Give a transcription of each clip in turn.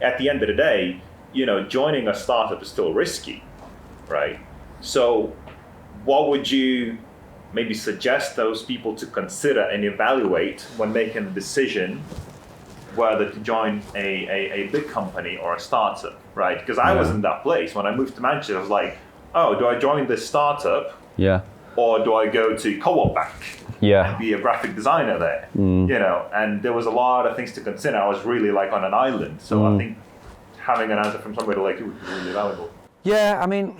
at the end of the day, joining a startup is still risky, right? So what would you maybe suggest those people to consider and evaluate when making a decision whether to join a big company or a startup, right? Because I was in that place. When I moved to Manchester, I was like, oh, do I join this startup? Yeah. Or do I go to Co-op Bank and be a graphic designer there? And there was a lot of things to consider. I was really like on an island. So I think having an answer from somebody like you would be really valuable. Yeah, I mean,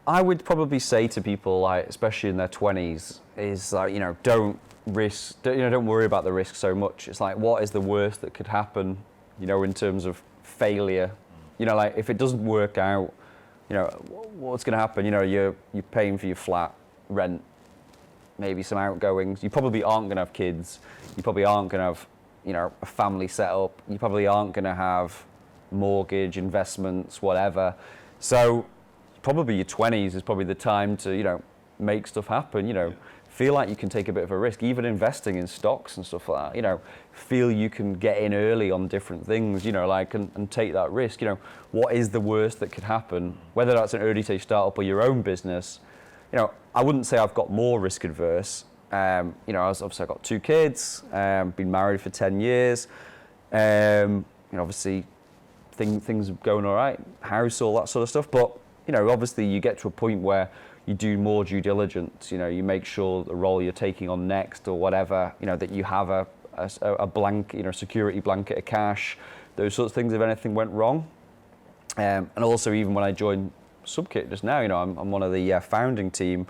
I would probably say to people, like, especially in their 20s, is like, don't worry about the risk so much. It's like, what is the worst that could happen, in terms of failure? Like, if it doesn't work out, what's going to happen? You're paying for your flat, rent, maybe some outgoings. You probably aren't going to have kids. You probably aren't going to have, a family set up. You probably aren't going to have mortgage, investments, whatever. So probably your 20s is probably the time to, make stuff happen, feel like you can take a bit of a risk, even investing in stocks and stuff like that, feel you can get in early on different things, and take that risk. What is the worst that could happen, whether that's an early stage startup or your own business? I wouldn't say I've got more risk adverse. Obviously I've got 2 kids, been married for 10 years, obviously things are going all right, house, all that sort of stuff. But, obviously you get to a point where you do more due diligence, you make sure the role you're taking on next or whatever, that you have a blanket, security blanket of cash, those sorts of things if anything went wrong. And also even when I joined Subkit just now, I'm one of the founding team,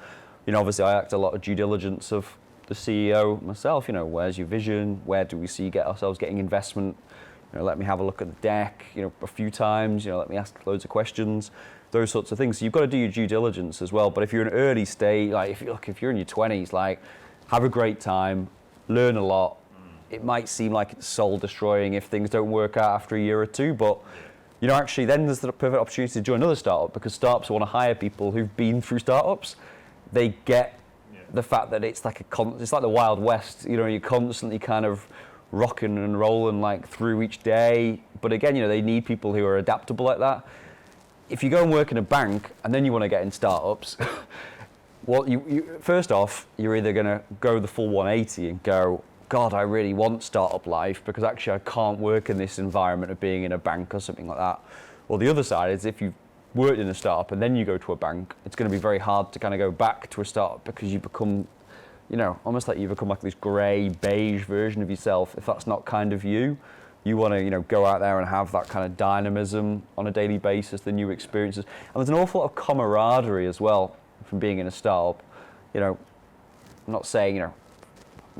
obviously I act a lot of due diligence of the CEO myself, where's your vision, where do we see ourselves getting investment, let me have a look at the deck, a few times, let me ask loads of questions, those sorts of things. So you've got to do your due diligence as well. But if you're in an early stage, like if you're in your 20s, like, have a great time, learn a lot. It might seem like it's soul destroying if things don't work out after a year or two, but actually then there's the perfect opportunity to join another startup, because startups want to hire people who've been through startups. They get the fact that it's like it's like the Wild West. You're constantly kind of rocking and rolling like through each day. But again, they need people who are adaptable like that. If you go and work in a bank and then you want to get in startups, well, you first off, you're either going to go the full 180 and go, God, I really want startup life because actually I can't work in this environment of being in a bank or something like that. Or the other side is if you've worked in a startup and then you go to a bank, it's going to be very hard to kind of go back to a startup because you become, almost like you become like this grey, beige version of yourself. If that's not kind of you, you want to, go out there and have that kind of dynamism on a daily basis, the new experiences. And there's an awful lot of camaraderie as well from being in a startup. I'm not saying, I'm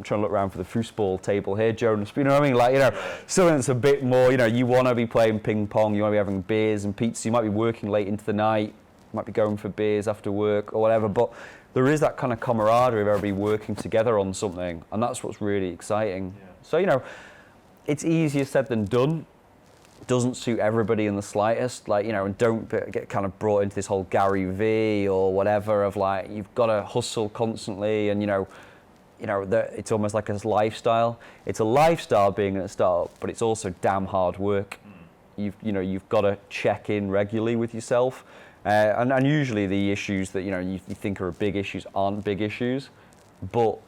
trying to look around for the foosball table here, Jonas, but you know what I mean? Like, something that's a bit more, you want to be playing ping pong, you want to be having beers and pizza, you might be working late into the night, you might be going for beers after work or whatever, but there is that kind of camaraderie of everybody working together on something, and that's what's really exciting. Yeah. So, it's easier said than done. Doesn't suit everybody in the slightest, and don't get kind of brought into this whole Gary V or whatever of like, you've got to hustle constantly and, it's almost like a lifestyle. It's a lifestyle being in a startup, but it's also damn hard work. You've got to check in regularly with yourself. And usually the issues that, you think are big issues aren't big issues, but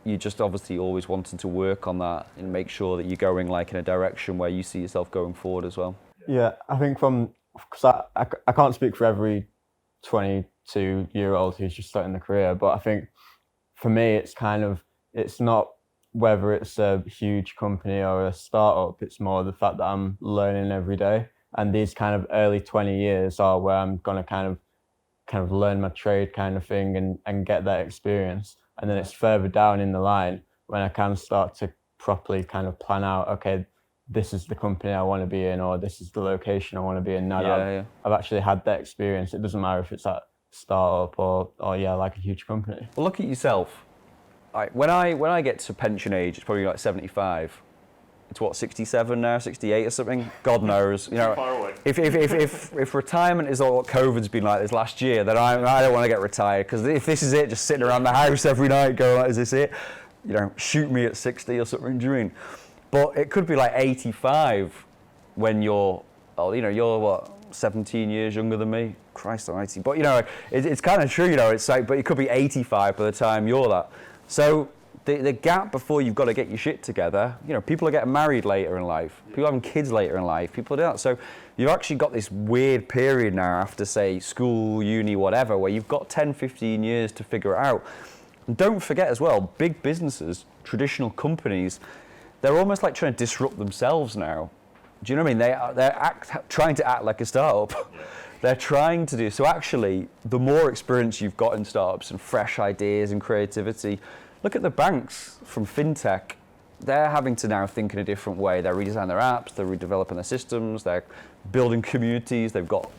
you just obviously always wanting to work on that and make sure that you're going like in a direction where you see yourself going forward as well. Yeah, I think because I can't speak for every 22-year-old who's just starting their career, but I think for me it's not whether it's a huge company or a startup, it's more the fact that I'm learning every day. And these kind of early 20 years are where I'm going to kind of learn my trade kind of thing and get that experience. And then it's further down in the line when I can start to properly kind of plan out, okay, this is the company I want to be in, or this is the location I want to be in. Now I've actually had that experience. It doesn't matter if it's a startup or like a huge company. Well, look at yourself. Like, when I get to pension age, it's probably like 75. It's what, 67 now, 68 or something? God knows. Far away. If retirement is all what COVID's been like this last year, then I don't want to get retired, because if this is it, just sitting around the house every night going, like, is this it? Shoot me at 60 or something, do you mean? But it could be like 85, when you're, oh, you know, you're what, 17 years younger than me? Christ almighty. But, you know, it's kind of true, you know, it's like, but it could be 85 by the time you're that. So the gap before you've got to get your shit together, you know, people are getting married later in life, people are having kids later in life, people do that. So you've actually got this weird period now after, say, school, uni, whatever, where you've got 10, 15 years to figure it out. And don't forget as well, big businesses, traditional companies, they're almost like trying to disrupt themselves now. Do you know what I mean? They're trying to act like a startup. Yeah. They're trying to do, so actually, the more experience you've got in startups and fresh ideas and creativity, look at the banks from fintech. They're having to now think in a different way. They're redesigning their apps, they're redeveloping their systems, they're building communities, they've got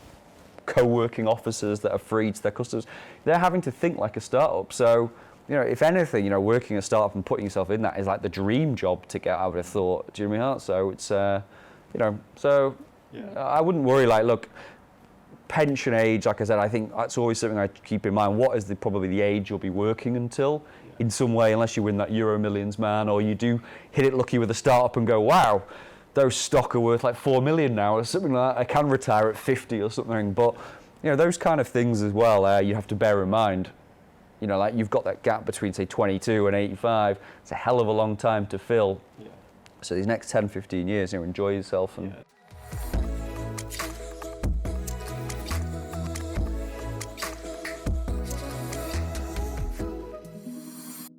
co-working offices that are free to their customers. They're having to think like a startup. So, you know, if anything, you know, working a startup and putting yourself in that is like the dream job to get, I would have thought. Do you know what I mean? So it's, you know, so I wouldn't worry, like, look, pension age, like I said, I think that's always something I keep in mind. What is probably the age you'll be working until in some way, unless you win that Euro Millions, man, or you do hit it lucky with a startup and go, wow, those stock are worth like 4 million now or something like that. I can retire at 50 or something. But, you know, those kind of things as well, you have to bear in mind. You know, like you've got that gap between, say, 22 and 85. It's a hell of a long time to fill. Yeah. So these next 10, 15 years, you know, enjoy yourself and